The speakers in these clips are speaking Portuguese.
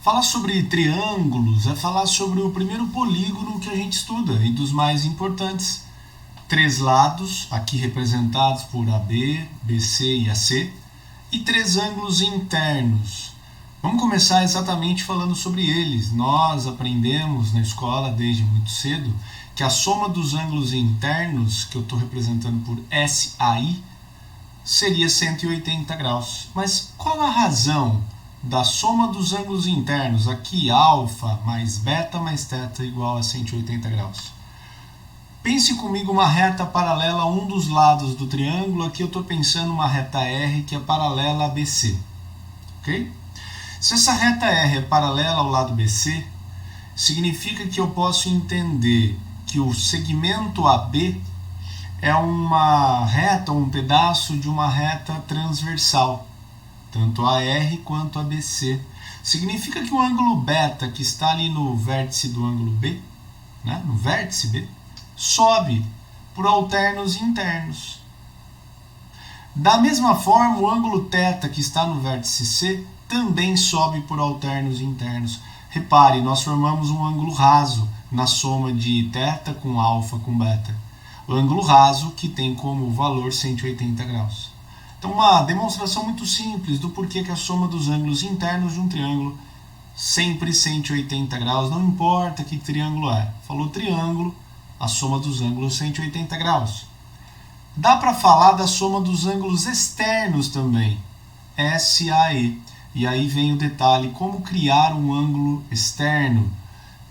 Falar sobre triângulos é falar sobre o primeiro polígono que a gente estuda e dos mais importantes. Três lados, aqui representados por AB, BC e AC, e três ângulos internos. Vamos começar exatamente falando sobre eles. Nós aprendemos na escola desde muito cedo que a soma dos ângulos internos, que eu estou representando por SAI, seria 180 graus. Mas qual a razão da soma dos ângulos internos? Aqui, alfa mais beta mais θ igual a 180 graus. Pense comigo uma reta paralela a um dos lados do triângulo. Aqui eu estou pensando uma reta R que é paralela a BC. Ok? Se essa reta R é paralela ao lado BC, significa que eu posso entender que o segmento AB é uma reta, um pedaço de uma reta transversal, tanto a R quanto a BC. Significa que o ângulo beta, que está ali no vértice do ângulo B, né, no vértice B, sobe por alternos internos. Da mesma forma, o ângulo θ, que está no vértice C, também sobe por alternos internos. Repare, nós formamos um ângulo raso na soma de θ com alfa com beta. O ângulo raso que tem como valor 180 graus. Então, uma demonstração muito simples do porquê que a soma dos ângulos internos de um triângulo sempre 180 graus, não importa que triângulo é. Falou triângulo, a soma dos ângulos 180 graus. Dá para falar da soma dos ângulos externos também, SAE. E aí vem o detalhe, como criar um ângulo externo.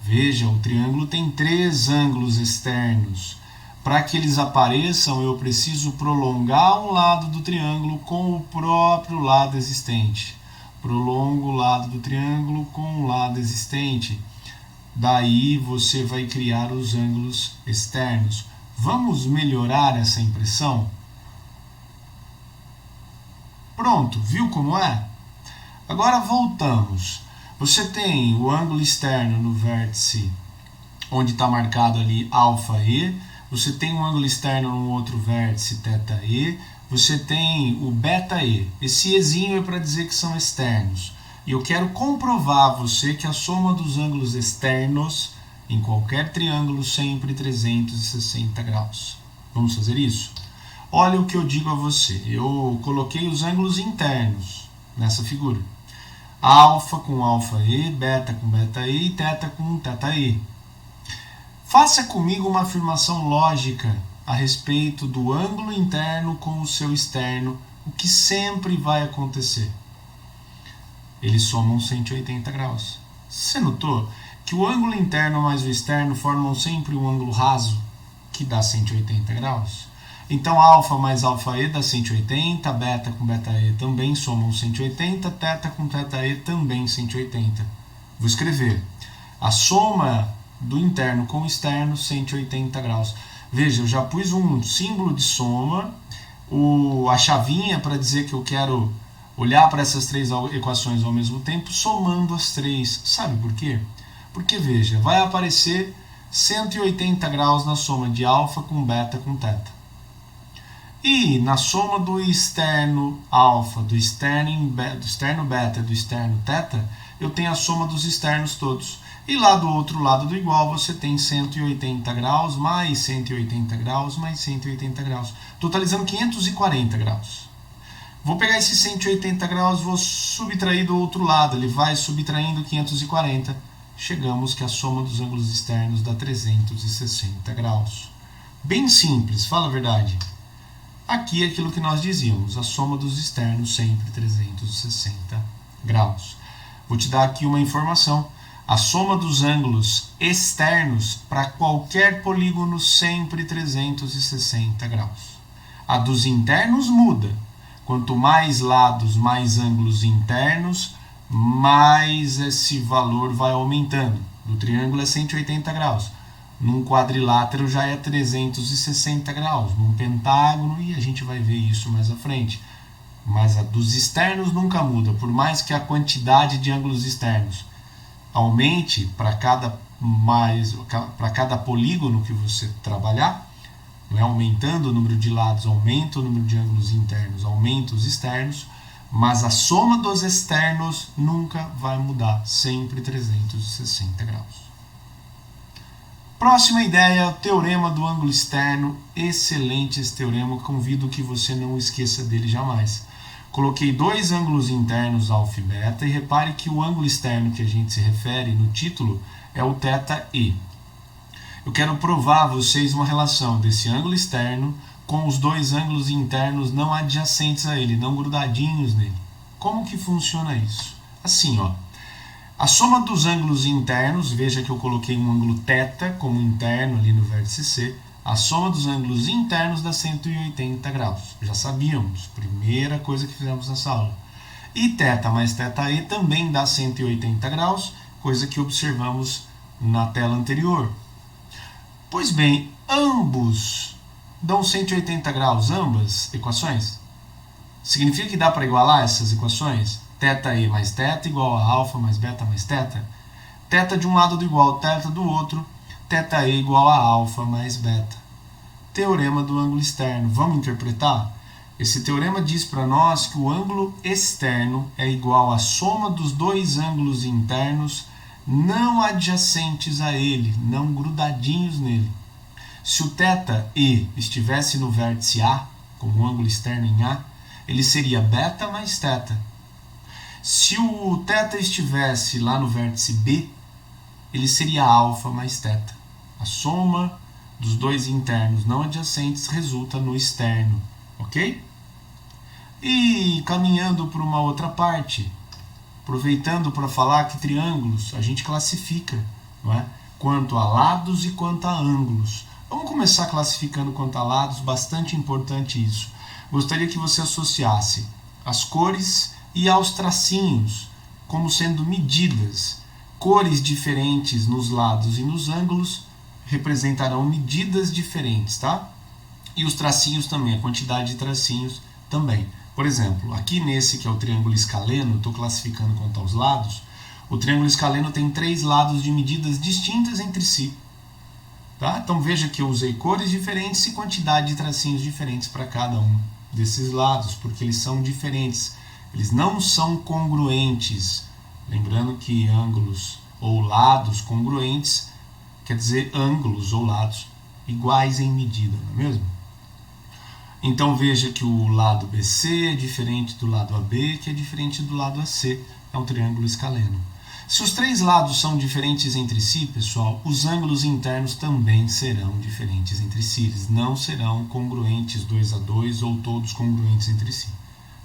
Veja, o triângulo tem três ângulos externos. Para que eles apareçam, eu preciso prolongar um lado do triângulo com o próprio lado existente. Prolongo o lado do triângulo com o lado existente. Daí você vai criar os ângulos externos. Vamos melhorar essa impressão? Pronto, viu como é? Agora voltamos. Você tem o ângulo externo no vértice onde está marcado ali αE. Você tem um ângulo externo no outro vértice θE. Você tem o betaE. Esse ezinho é para dizer que são externos. E eu quero comprovar a você que a soma dos ângulos externos em qualquer triângulo sempre 360 graus. Vamos fazer isso? Olha o que eu digo a você. Eu coloquei os ângulos internos nessa figura. Alfa com alfaE, beta com betaE e θ com θE. Faça comigo uma afirmação lógica a respeito do ângulo interno com o seu externo, o que sempre vai acontecer. Eles somam 180 graus. Você notou que o ângulo interno mais o externo formam sempre um ângulo raso, que dá 180 graus? Então, alfa mais alfaE dá 180, beta com betaE também somam 180, θ com θE também 180. Vou escrever. A soma do interno com o externo, 180 graus. Veja, eu já pus um símbolo de soma, a chavinha para dizer que eu quero olhar para essas três equações ao mesmo tempo, somando as três. Sabe por quê? Porque, veja, vai aparecer 180 graus na soma de alfa com beta com θ. E na soma do externo alfa, do externo beta e do externo θ, eu tenho a soma dos externos todos. E lá do outro lado do igual você tem 180 graus, mais 180 graus, mais 180 graus. Totalizando 540 graus. Vou pegar esse 180 graus, vou subtrair do outro lado. Ele vai subtraindo 540. Chegamos que a soma dos ângulos externos dá 360 graus. Bem simples, fala a verdade. Aqui é aquilo que nós dizíamos, a soma dos externos sempre 360 graus. Vou te dar aqui uma informação. A soma dos ângulos externos para qualquer polígono sempre 360 graus. A dos internos muda. Quanto mais lados, mais ângulos internos, mais esse valor vai aumentando. Do triângulo é 180 graus. Num quadrilátero já é 360 graus. Num pentágono, e a gente vai ver isso mais à frente. Mas a dos externos nunca muda, por mais que a quantidade de ângulos externos aumente para cada polígono que você trabalhar, não é? Aumentando o número de lados, aumenta o número de ângulos internos, aumenta os externos, mas a soma dos externos nunca vai mudar, sempre 360 graus. Próxima ideia, o teorema do ângulo externo. Excelente esse teorema, convido que você não esqueça dele jamais. Coloquei dois ângulos internos, alfa e beta, e repare que o ângulo externo que a gente se refere no título é o θe. Eu quero provar a vocês uma relação desse ângulo externo com os dois ângulos internos não adjacentes a ele, não grudadinhos nele. Como que funciona isso? Assim, ó. A soma dos ângulos internos, veja que eu coloquei um ângulo θ como interno ali no vértice C, a soma dos ângulos internos dá 180 graus. Já sabíamos, primeira coisa que fizemos nessa aula. E θ mais θe também dá 180 graus, coisa que observamos na tela anterior. Pois bem, ambos dão 180 graus, ambas equações. Significa que dá para igualar essas equações? θe mais θ igual a alfa mais beta mais θ. Θ de um lado igual a θ do outro, θe igual a alfa mais beta. Teorema do ângulo externo. Vamos interpretar? Esse teorema diz para nós que o ângulo externo é igual à soma dos dois ângulos internos não adjacentes a ele, não grudadinhos nele. Se o θe estivesse no vértice A, como ângulo externo em A, ele seria beta mais θ. Se o θ estivesse lá no vértice B, ele seria alfa mais θ. A soma dos dois internos não adjacentes resulta no externo, ok? E caminhando para uma outra parte, aproveitando para falar que triângulos a gente classifica, não é? Quanto a lados e quanto a ângulos. Vamos começar classificando quanto a lados, bastante importante isso. Gostaria que você associasse as cores e aos tracinhos como sendo medidas. Cores diferentes nos lados e nos ângulos representarão medidas diferentes, tá? E os tracinhos também, a quantidade de tracinhos também. Por exemplo, aqui nesse que é o triângulo escaleno, estou classificando quanto aos lados, o triângulo escaleno tem 3 lados de medidas distintas entre si. Tá? Então veja que eu usei cores diferentes e quantidade de tracinhos diferentes para cada um desses lados, porque eles são diferentes. Eles não são congruentes. Lembrando que ângulos ou lados congruentes quer dizer ângulos ou lados iguais em medida, não é mesmo? Então veja que o lado BC é diferente do lado AB, que é diferente do lado AC. É um triângulo escaleno. Se os 3 lados são diferentes entre si, pessoal, os ângulos internos também serão diferentes entre si. Eles não serão congruentes 2 a 2 ou todos congruentes entre si.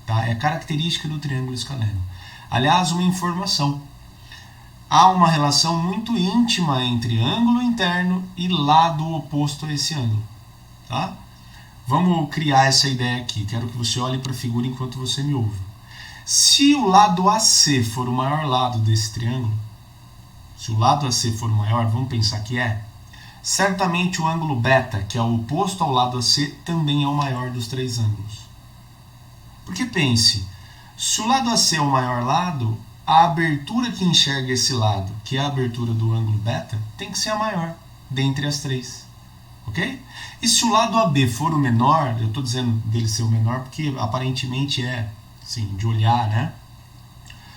Tá? É característica do triângulo escaleno. Aliás, uma informação. Há uma relação muito íntima entre ângulo interno e lado oposto a esse ângulo. Tá? Vamos criar essa ideia aqui. Quero que você olhe para a figura enquanto você me ouve. Se o lado AC for o maior lado desse triângulo, se o lado AC for o maior, vamos pensar que é, certamente o ângulo beta, que é o oposto ao lado AC, também é o maior dos 3 ângulos. Porque pense, se o lado AC é o maior lado, a abertura que enxerga esse lado, que é a abertura do ângulo beta, tem que ser a maior dentre as 3. Ok? E se o lado AB for o menor, eu estou dizendo dele ser o menor porque aparentemente é, assim, de olhar, né?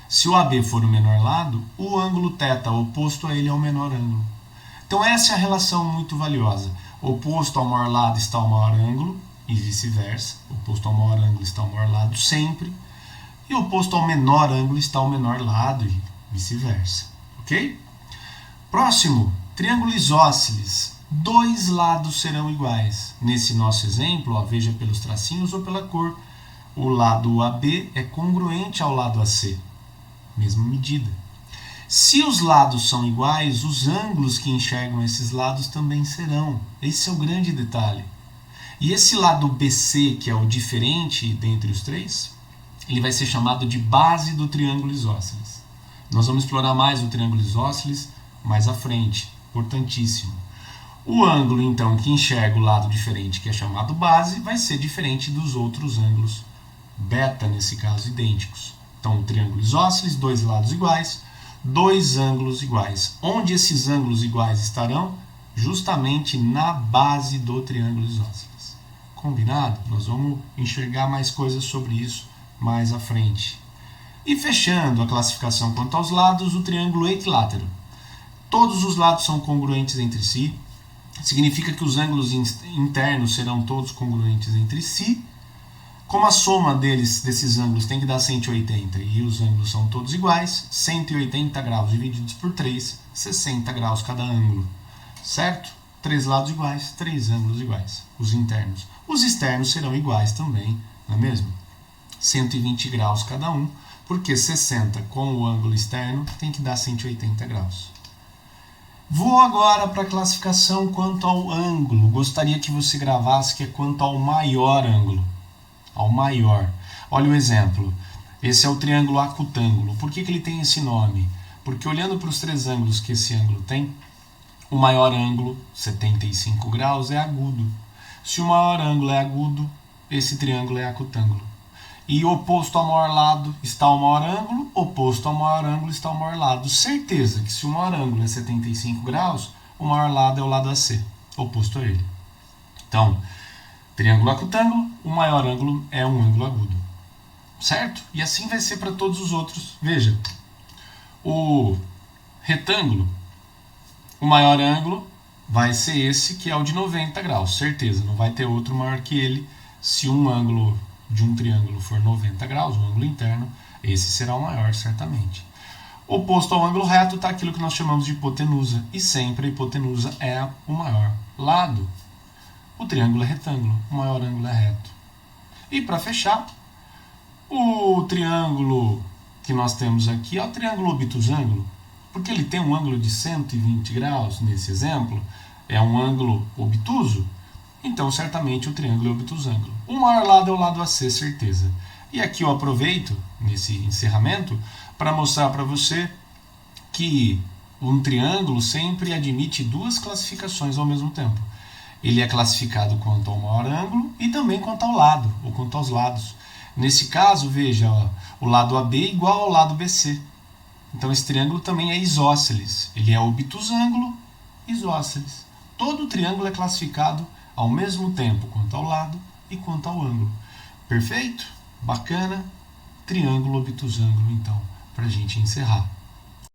Se o AB for o menor lado, o ângulo θ oposto a ele é o menor ângulo. Então essa é a relação muito valiosa. Oposto ao maior lado está o maior ângulo e vice-versa. Oposto ao maior ângulo está o maior lado sempre. E oposto ao menor ângulo está o menor lado e vice-versa. Ok? Próximo, triângulo isósceles. 2 lados serão iguais. Nesse nosso exemplo, ó, veja pelos tracinhos ou pela cor. O lado AB é congruente ao lado AC. Mesma medida. Se os lados são iguais, os ângulos que enxergam esses lados também serão. Esse é o grande detalhe. E esse lado BC, que é o diferente dentre os 3, ele vai ser chamado de base do triângulo isósceles. Nós vamos explorar mais o triângulo isósceles mais à frente. Importantíssimo. O ângulo, então, que enxerga o lado diferente, que é chamado base, vai ser diferente dos outros ângulos beta, nesse caso, idênticos. Então, o triângulo isósceles, 2 lados iguais, 2 ângulos iguais. Onde esses ângulos iguais estarão? Justamente na base do triângulo isósceles. Combinado? Nós vamos enxergar mais coisas sobre isso mais à frente. E fechando a classificação quanto aos lados, o triângulo equilátero. Todos os lados são congruentes entre si, significa que os ângulos internos serão todos congruentes entre si. Como a soma desses ângulos tem que dar 180 e os ângulos são todos iguais, 180 graus divididos por 3, 60 graus cada ângulo. Certo? 3 lados iguais, 3 ângulos iguais, os internos. Os externos serão iguais também, não é mesmo? 120 graus cada um, porque 60 com o ângulo externo tem que dar 180 graus. Vou agora para a classificação quanto ao ângulo. Gostaria que você gravasse que é quanto ao maior ângulo. Ao maior. Olha o exemplo. Esse é o triângulo acutângulo. Por que ele tem esse nome? Porque olhando para os 3 ângulos que esse ângulo tem, o maior ângulo, 75 graus, é agudo. Se o maior ângulo é agudo, esse triângulo é acutângulo. E oposto ao maior lado está o maior ângulo, oposto ao maior ângulo está o maior lado. Certeza que se o maior ângulo é 75 graus, o maior lado é o lado AC, oposto a ele. Então, triângulo acutângulo, o maior ângulo é um ângulo agudo. Certo? E assim vai ser para todos os outros. Veja, o retângulo, o maior ângulo vai ser esse que é o de 90 graus, certeza. Não vai ter outro maior que ele. Se um ângulo de um triângulo for 90 graus, um ângulo interno, esse será o maior, certamente. Oposto ao ângulo reto está aquilo que nós chamamos de hipotenusa, e sempre a hipotenusa é o maior lado. O triângulo é retângulo, o maior ângulo é reto. E para fechar, o triângulo que nós temos aqui é o triângulo obtusângulo, porque ele tem um ângulo de 120 graus, nesse exemplo, é um ângulo obtuso. Então, certamente, o triângulo é obtusângulo. O maior lado é o lado AC, certeza. E aqui eu aproveito, nesse encerramento, para mostrar para você que um triângulo sempre admite 2 classificações ao mesmo tempo. Ele é classificado quanto ao maior ângulo e também quanto ao lado, ou quanto aos lados. Nesse caso, veja, ó, o lado AB é igual ao lado BC. Então, esse triângulo também é isósceles. Ele é obtusângulo, isósceles. Todo triângulo é classificado ao mesmo tempo quanto ao lado e quanto ao ângulo. Perfeito? Bacana? Triângulo obtusângulo, então, para a gente encerrar.